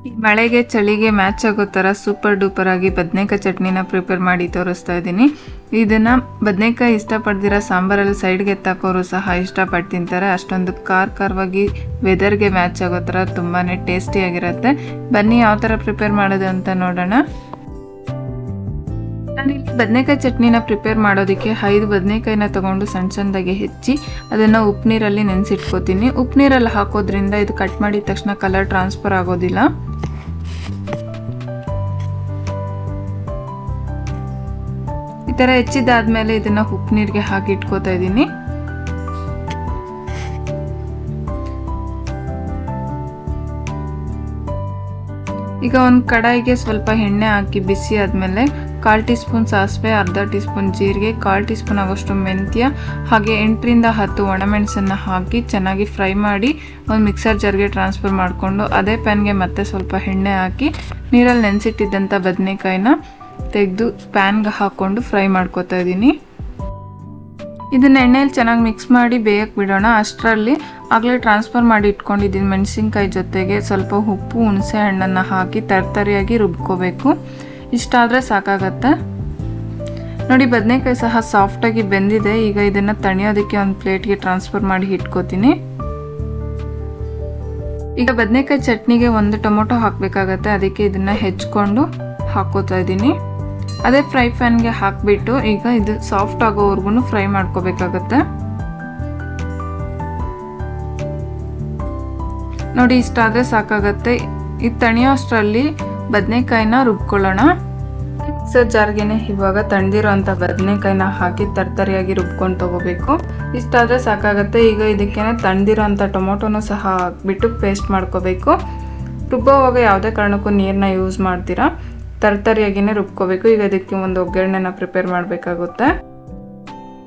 ಈ ಮಳೆಗೆ ಚಳಿಗೆ ಮ್ಯಾಚ್ ಆಗೋ ಥರ ಸೂಪರ್ ಡೂಪರ್ ಆಗಿ ಬದನೆಕಾಯಿ ಚಟ್ನಿನ ಪ್ರಿಪೇರ್ ಮಾಡಿ ತೋರಿಸ್ತಾ ಇದ್ದೀನಿ. ಇದನ್ನು ಬದನೆಕಾಯಿ ಇಷ್ಟಪಡ್ದಿರೋ ಸಾಂಬಾರಲ್ಲಿ ಸೈಡ್ಗೆ ಎತ್ತಾಕೋರು ಸಹ ಇಷ್ಟಪಟ್ಟು ತಿಂತಾರೆ. ಅಷ್ಟೊಂದು ಖಾರವಾಗಿ ವೆದರ್ಗೆ ಮ್ಯಾಚ್ ಆಗೋ ಥರ ತುಂಬಾ ಟೇಸ್ಟಿಯಾಗಿರುತ್ತೆ. ಬನ್ನಿ ಯಾವ ಥರ ಪ್ರಿಪೇರ್ ಮಾಡೋದು ಅಂತ ನೋಡೋಣ. ನಾನಿಲ್ಲಿ ಬದನೆಕಾಯಿ ಚಟ್ನಿನ ಪ್ರಿಪೇರ್ ಮಾಡೋದಕ್ಕೆ 5 ಬದನೆಕಾಯಿನ ತೊಗೊಂಡು ಸಣ್ಣದಾಗಿ ಹೆಚ್ಚಿ ಅದನ್ನು ಉಪ್ಪು ನೀರಲ್ಲಿ ನೆನೆಸಿಟ್ಕೋತೀನಿ. ಉಪ್ಪು ನೀರಲ್ಲಿ ಹಾಕೋದ್ರಿಂದ ಇದು ಕಟ್ ಮಾಡಿದ ತಕ್ಷಣ ಕಲರ್ ಟ್ರಾನ್ಸ್ಫರ್ ಆಗೋದಿಲ್ಲ. ಈ ಥರ ಹೆಚ್ಚಿದಾದ್ಮೇಲೆ ಇದನ್ನು ಉಪ್ಪು ನೀರಿಗೆ ಹಾಕಿ ಇಟ್ಕೋತಾ ಇದ್ದೀನಿ. ಈಗ ಒಂದು ಕಡಾಯಿಗೆ ಸ್ವಲ್ಪ ಎಣ್ಣೆ ಹಾಕಿ ಬಿಸಿ ಆದಮೇಲೆ 1/4 ಟೀ ಸ್ಪೂನ್ ಸಾಸಿವೆ, ಅರ್ಧ ಟೀ ಸ್ಪೂನ್ ಜೀರಿಗೆ, 1/4 ಟೀ ಸ್ಪೂನ್ ಆಗೋಷ್ಟು ಮೆಂತ್ಯ ಹಾಗೆ 8 ರಿಂದ 10 ಒಣಮೆಣಸನ್ನು ಹಾಕಿ ಚೆನ್ನಾಗಿ ಫ್ರೈ ಮಾಡಿ ಒಂದು ಮಿಕ್ಸರ್ ಜಾರ್ಗೆ ಟ್ರಾನ್ಸ್ಫರ್ ಮಾಡಿಕೊಂಡು ಅದೇ ಪ್ಯಾನ್ಗೆ ಮತ್ತೆ ಸ್ವಲ್ಪ ಎಣ್ಣೆ ಹಾಕಿ ನೀರಲ್ಲಿ ನೆನೆಸಿಟ್ಟಿದ್ದಂಥ ಬದನೆಕಾಯಿನ ತೆಗೆದು ಪ್ಯಾನ್ಗೆ ಹಾಕ್ಕೊಂಡು ಫ್ರೈ ಮಾಡ್ಕೋತಾ ಇದ್ದೀನಿ. ಇದನ್ನ ಎಣ್ಣೆಯಲ್ಲಿ ಚೆನ್ನಾಗಿ ಮಿಕ್ಸ್ ಮಾಡಿ ಬೇಯಕ್ಕೆ ಬಿಡೋಣ. ಅಷ್ಟರಲ್ಲಿ ಆಗಲೇ ಟ್ರಾನ್ಸ್ಫರ್ ಮಾಡಿ ಇಟ್ಕೊಂಡಿದ್ದೀನಿ ಮೆಣಸಿನ್ಕಾಯಿ ಜೊತೆಗೆ ಸ್ವಲ್ಪ ಉಪ್ಪು, ಹುಣಸೆ ಹಣ್ಣನ್ನು ಹಾಕಿ ತರಿಯಾಗಿ ರುಬ್ಕೋಬೇಕು. ಇಷ್ಟಾದರೆ ಸಾಕಾಗತ್ತೆ. ನೋಡಿ ಬದನೆಕಾಯಿ ಸಹ ಸಾಫ್ಟಾಗಿ ಬೆಂದಿದೆ. ಈಗ ಇದನ್ನು ತಣಿಯೋದಕ್ಕೆ ಒಂದು ಪ್ಲೇಟ್ಗೆ ಟ್ರಾನ್ಸ್ಫರ್ ಮಾಡಿ ಇಟ್ಕೋತೀನಿ. ಈಗ ಬದನೆಕಾಯಿ ಚಟ್ನಿಗೆ 1 ಟೊಮೊಟೊ ಹಾಕಬೇಕಾಗತ್ತೆ. ಅದಕ್ಕೆ ಇದನ್ನು ಹೆಚ್ಕೊಂಡು ಹಾಕೋತಾ ಇದ್ದೀನಿ. ಅದೇ ಫ್ರೈ ಪ್ಯಾನ್ಗೆ ಹಾಕಿಬಿಟ್ಟು ಈಗ ಇದು ಸಾಫ್ಟ್ ಆಗೋವರೆಗೂ ಫ್ರೈ ಮಾಡ್ಕೋಬೇಕಾಗತ್ತೆ. ನೋಡಿ ಇಷ್ಟಾದರೆ ಸಾಕಾಗತ್ತೆ. ಇದು ತಣಿಯೋ ಅಷ್ಟರಲ್ಲಿ ಬದನೆಕಾಯಿನ ರುಬ್ಕೊಳ್ಳೋಣ. ಮಿಕ್ಸರ್ ಜಾರ್ಗೆನೆ ಇವಾಗ ತಣ್ಣದಿರೋ ಅಂಥ ಬದನೆಕಾಯಿನ ಹಾಕಿ ತರಿಯಾಗಿ ರುಬ್ಕೊಂಡು ತಗೋಬೇಕು. ಇಷ್ಟಾದರೆ ಸಾಕಾಗತ್ತೆ. ಈಗ ಇದಕ್ಕೇನೆ ತಣ್ಣದಿರೋ ಅಂಥ ಟೊಮೊಟೊನೂ ಸಹ ಹಾಕ್ಬಿಟ್ಟು ಪೇಸ್ಟ್ ಮಾಡ್ಕೋಬೇಕು. ರುಬ್ಬೋವಾಗ ಯಾವುದೇ ಕಾರಣಕ್ಕೂ ನೀರನ್ನ ಯೂಸ್ ಮಾಡ್ತೀರಾ, ತರಿಯಾಗಿನೇ ರುಬ್ಕೋಬೇಕು. ಈಗ ಇದಕ್ಕೆ ಒಂದು ಒಗ್ಗರಣೆನ ಪ್ರಿಪೇರ್ ಮಾಡಬೇಕಾಗುತ್ತೆ.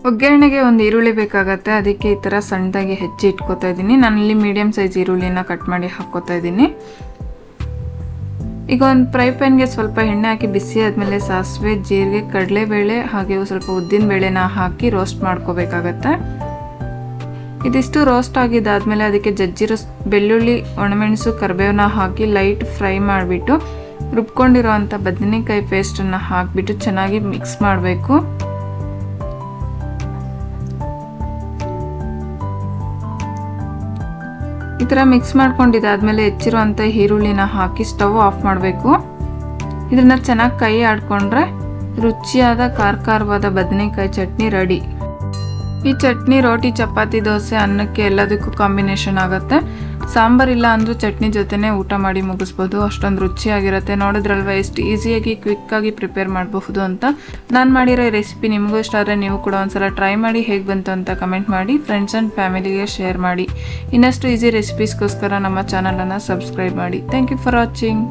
ಒಗ್ಗರಣೆಗೆ ಒಂದು ಈರುಳ್ಳಿ ಬೇಕಾಗತ್ತೆ. ಅದಕ್ಕೆ ಈ ಥರ ಸಣ್ಣದಾಗಿ ಹೆಚ್ಚಿ ಇಟ್ಕೋತಾ ಇದ್ದೀನಿ. ನಾನಿಲ್ಲಿ ಮೀಡಿಯಮ್ ಸೈಜ್ ಈರುಳ್ಳಿನ ಕಟ್ ಮಾಡಿ ಹಾಕ್ಕೋತಾ ಇದ್ದೀನಿ. ಈಗ ಒಂದು ಫ್ರೈ ಪ್ಯಾನ್ಗೆ ಸ್ವಲ್ಪ ಎಣ್ಣೆ ಹಾಕಿ ಬಿಸಿ ಆದಮೇಲೆ ಸಾಸಿವೆ, ಜೀರಿಗೆ, ಕಡಲೆಬೇಳೆ ಹಾಗೆ ಸ್ವಲ್ಪ ಉದ್ದಿನ ಬೇಳೆನ ಹಾಕಿ ರೋಸ್ಟ್ ಮಾಡ್ಕೋಬೇಕಾಗತ್ತೆ. ಇದಿಷ್ಟು ರೋಸ್ಟ್ ಆಗಿದ್ದಾದಮೇಲೆ ಅದಕ್ಕೆ ಜಜ್ಜಿರೋ ಬೆಳ್ಳುಳ್ಳಿ, ಒಣಮೆಣಸು, ಕರಿಬೇವನ್ನ ಹಾಕಿ ಲೈಟ್ ಫ್ರೈ ಮಾಡಿಬಿಟ್ಟು ರುಬ್ಕೊಂಡಿರೋ ಅಂಥ ಬದನೆಕಾಯಿ ಪೇಸ್ಟನ್ನು ಹಾಕಿಬಿಟ್ಟು ಚೆನ್ನಾಗಿ ಮಿಕ್ಸ್ ಮಾಡಬೇಕು. ಈ ಥರ ಮಿಕ್ಸ್ ಮಾಡ್ಕೊಂಡಿದ್ದಾದ್ಮೇಲೆ ಹೆಚ್ಚಿರುವಂಥ ಈರುಳ್ಳಿನ ಹಾಕಿ ಸ್ಟವ್ ಆಫ್ ಮಾಡಬೇಕು. ಇದನ್ನು ಚೆನ್ನಾಗಿ ಕೈ ಆಡ್ಕೊಂಡ್ರೆ ರುಚಿಯಾದ ಖಾರವಾದ ಬದನೆಕಾಯಿ ಚಟ್ನಿ ರೆಡಿ. ಈ ಚಟ್ನಿ ರೋಟಿ, ಚಪಾತಿ, ದೋಸೆ, ಅನ್ನಕ್ಕೆ ಎಲ್ಲದಕ್ಕೂ ಕಾಂಬಿನೇಷನ್ ಆಗುತ್ತೆ. ಸಾಂಬಾರಿಲ್ಲ ಅಂದರೂ ಚಟ್ನಿ ಜೊತೆನೇ ಊಟ ಮಾಡಿ ಮುಗಿಸ್ಬೋದು. ಅಷ್ಟೊಂದು ರುಚಿಯಾಗಿರುತ್ತೆ. ನೋಡಿದ್ರಲ್ವ ಎಷ್ಟು ಈಸಿಯಾಗಿ ಕ್ವಿಕ್ಕಾಗಿ ಪ್ರಿಪೇರ್ ಮಾಡಬಹುದು ಅಂತ. ನಾನು ಮಾಡಿರೋ ಈ ರೆಸಿಪಿ ನಿಮಗೂ ಇಷ್ಟ ಆದರೆ ನೀವು ಕೂಡ ಒಂದ್ಸಲ ಟ್ರೈ ಮಾಡಿ ಹೇಗೆ ಬಂತು ಅಂತ ಕಮೆಂಟ್ ಮಾಡಿ ಫ್ರೆಂಡ್ಸ್ ಆ್ಯಂಡ್ ಫ್ಯಾಮಿಲಿಗೆ ಶೇರ್ ಮಾಡಿ. ಇನ್ನಷ್ಟು ಈಸಿ ರೆಸಿಪೀಸ್ಗೋಸ್ಕರ ನಮ್ಮ ಚಾನಲನ್ನು ಸಬ್ಸ್ಕ್ರೈಬ್ ಮಾಡಿ. Thank you for watching.